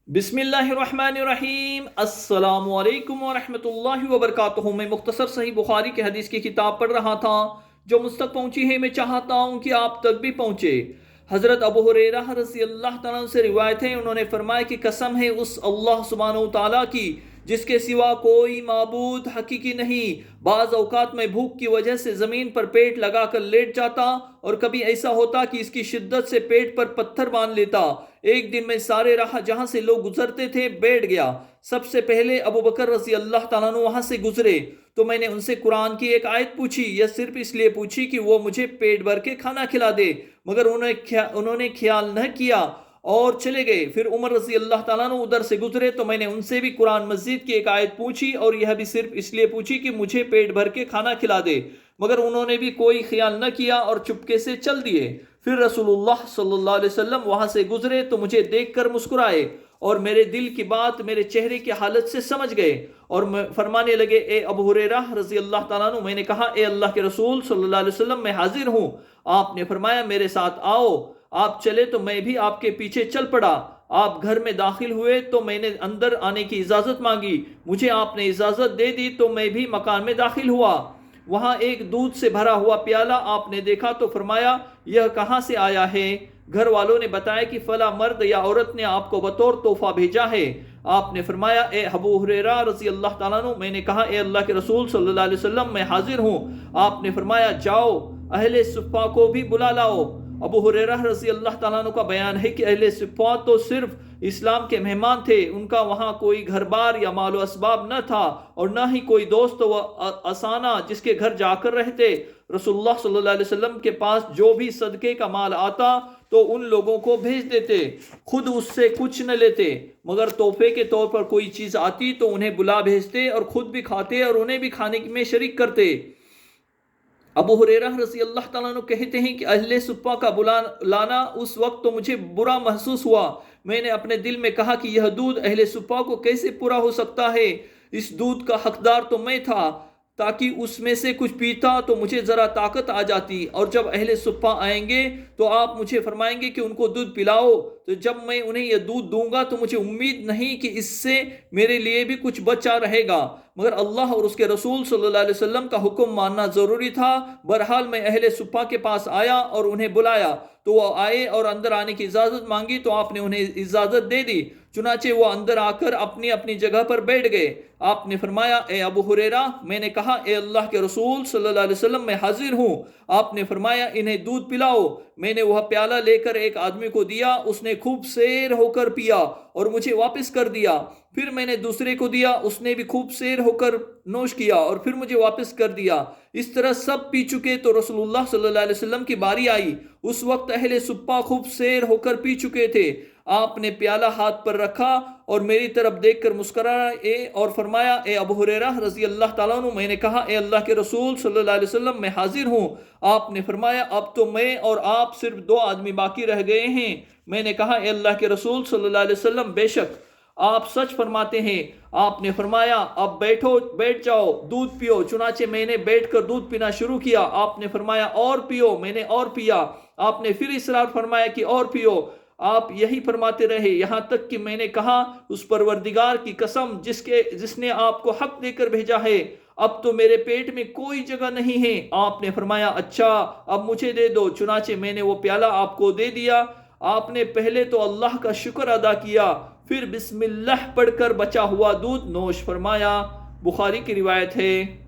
بسم اللہ الرحمن الرحیم۔ السلام علیکم ورحمۃ اللہ وبرکاتہ۔ میں مختصر صحیح بخاری کے حدیث کی کتاب پڑھ رہا تھا جو مجھ تک پہنچی ہے، میں چاہتا ہوں کہ آپ تک بھی پہنچے۔ حضرت ابو ہریرہ رضی اللہ تعالیٰ سے روایت ہے، انہوں نے فرمایا کہ قسم ہے اس اللہ سبحانہ و تعالیٰ کی جس کے سوا کوئی معبود حقیقی نہیں، بعض اوقات میں بھوک کی وجہ سے زمین پر پیٹ لگا کر لیٹ جاتا اور کبھی ایسا ہوتا کہ اس کی شدت سے پیٹ پر پتھر باندھ لیتا۔ ایک دن میں سارے راہ جہاں سے لوگ گزرتے تھے بیٹھ گیا۔ سب سے پہلے ابو بکر رضی اللہ تعالیٰ عنہ وہاں سے گزرے تو میں نے ان سے قرآن کی ایک آیت پوچھی، یا صرف اس لیے پوچھی کہ وہ مجھے پیٹ بھر کے کھانا کھلا دے، مگر انہوں نے خیال نہ کیا اور چلے گئے۔ پھر عمر رضی اللہ تعالیٰ عنہ ادھر سے گزرے تو میں نے ان سے بھی قرآن مجید کی ایک آیت پوچھی، اور یہ بھی صرف اس لیے پوچھی کہ مجھے پیٹ بھر کے کھانا کھلا دے، مگر انہوں نے بھی کوئی خیال نہ کیا اور چپکے سے چل دیے۔ پھر رسول اللہ صلی اللہ علیہ وسلم وہاں سے گزرے تو مجھے دیکھ کر مسکرائے اور میرے دل کی بات میرے چہرے کی حالت سے سمجھ گئے، اور فرمانے لگے، اے ابو ہریرہ رضی اللہ تعالیٰ عنہ۔ میں نے کہا، اے اللہ کے رسول صلی اللہ علیہ وسلم، میں حاضر ہوں۔ آپ نے فرمایا، میرے ساتھ آؤ۔ آپ چلے تو میں بھی آپ کے پیچھے چل پڑا۔ آپ گھر میں داخل ہوئے تو میں نے اندر آنے کی اجازت مانگی، مجھے آپ نے اجازت دے دی تو میں بھی مکان میں داخل ہوا۔ وہاں ایک دودھ سے بھرا ہوا پیالہ آپ نے دیکھا تو فرمایا، یہ کہاں سے آیا ہے؟ گھر والوں نے بتایا کہ فلاں مرد یا عورت نے آپ کو بطور تحفہ بھیجا ہے۔ آپ نے فرمایا، اے ابو ہریرہ رضی اللہ تعالیٰ عنہ۔ میں نے کہا، اے اللہ کے رسول صلی اللہ علیہ وسلم، میں حاضر ہوں۔ آپ نے فرمایا، جاؤ اہل صفہ کو بھی بلا لاؤ۔ ابو ہریرہ رضی اللہ تعالیٰ عنہ کا بیان ہے کہ اہل صفہ تو صرف اسلام کے مہمان تھے، ان کا وہاں کوئی گھر بار یا مال و اسباب نہ تھا، اور نہ ہی کوئی دوست و آسانہ جس کے گھر جا کر رہتے۔ رسول اللہ صلی اللہ علیہ وسلم کے پاس جو بھی صدقے کا مال آتا تو ان لوگوں کو بھیج دیتے، خود اس سے کچھ نہ لیتے، مگر تحفے کے طور پر کوئی چیز آتی تو انہیں بلا بھیجتے اور خود بھی کھاتے اور انہیں بھی کھانے میں شریک کرتے۔ ابو ہریرہ رضی اللہ تعالیٰ عنہ کہتے ہیں کہ اہل صفہ کا لانا اس وقت تو مجھے برا محسوس ہوا۔ میں نے اپنے دل میں کہا کہ یہ دودھ اہل صفہ کو کیسے پورا ہو سکتا ہے؟ اس دودھ کا حقدار تو میں تھا، تاکہ اس میں سے کچھ پیتا تو مجھے ذرا طاقت آ جاتی، اور جب اہل صفہ آئیں گے تو آپ مجھے فرمائیں گے کہ ان کو دودھ پلاؤ، تو جب میں انہیں یہ دودھ دوں گا تو مجھے امید نہیں کہ اس سے میرے لیے بھی کچھ بچا رہے گا، مگر اللہ اور اس کے رسول صلی اللہ علیہ وسلم کا حکم ماننا ضروری تھا۔ بہرحال میں اہل صفہ کے پاس آیا اور انہیں بلایا تو وہ آئے اور اندر آنے کی اجازت مانگی تو آپ نے انہیں اجازت دے دی، چنانچہ وہ اندر آ کر اپنی اپنی جگہ پر بیٹھ گئے۔ آپ نے فرمایا، اے ابو ہریرہ۔ میں نے کہا، اے اللہ کے رسول صلی اللہ علیہ وسلم، میں حاضر ہوں۔ آپ نے فرمایا، انہیں دودھ پلاؤ۔ میں نے وہ پیالہ لے کر ایک آدمی کو دیا، اس نے خوب سیر ہو کر پیا اور مجھے واپس کر دیا۔ پھر میں نے دوسرے کو دیا، اس نے بھی خوب سیر ہو کر نوش کیا اور پھر مجھے واپس کر دیا۔ اس طرح سب پی چکے تو رسول اللہ صلی اللہ علیہ وسلم کی باری آئی۔ اس وقت اہل صفہ خوب سیر ہو کر پی چکے تھے۔ آپ نے پیالہ ہاتھ پر رکھا اور میری طرف دیکھ کر مسکرائے اور فرمایا، اے ابو ہریرہ رضی اللہ تعالیٰ عنہ۔ میں نے کہا، اے اللہ کے رسول صلی اللہ علیہ وسلم، میں حاضر ہوں۔ آپ نے فرمایا، اب تو میں اور آپ صرف دو آدمی باقی رہ گئے ہیں۔ میں نے کہا، اے اللہ کے رسول صلی اللہ علیہ وسلم، بے شک آپ سچ فرماتے ہیں۔ آپ نے فرمایا، اب بیٹھ جاؤ، دودھ پیو۔ چنانچہ میں نے بیٹھ کر دودھ پینا شروع کیا۔ آپ نے فرمایا، اور پیو۔ میں نے اور پیا۔ آپ نے پھر اصرار فرمایا کہ اور پیو۔ آپ یہی فرماتے رہے یہاں تک کہ میں نے کہا، اس پروردگار کی قسم جس نے آپ کو حق دے کر بھیجا ہے، اب تو میرے پیٹ میں کوئی جگہ نہیں ہے۔ آپ نے فرمایا، اچھا اب مجھے دے دو۔ چنانچہ میں نے وہ پیالہ آپ کو دے دیا۔ آپ نے پہلے تو اللہ کا شکر ادا کیا، پھر بسم اللہ پڑھ کر بچا ہوا دودھ نوش فرمایا۔ بخاری کی روایت ہے۔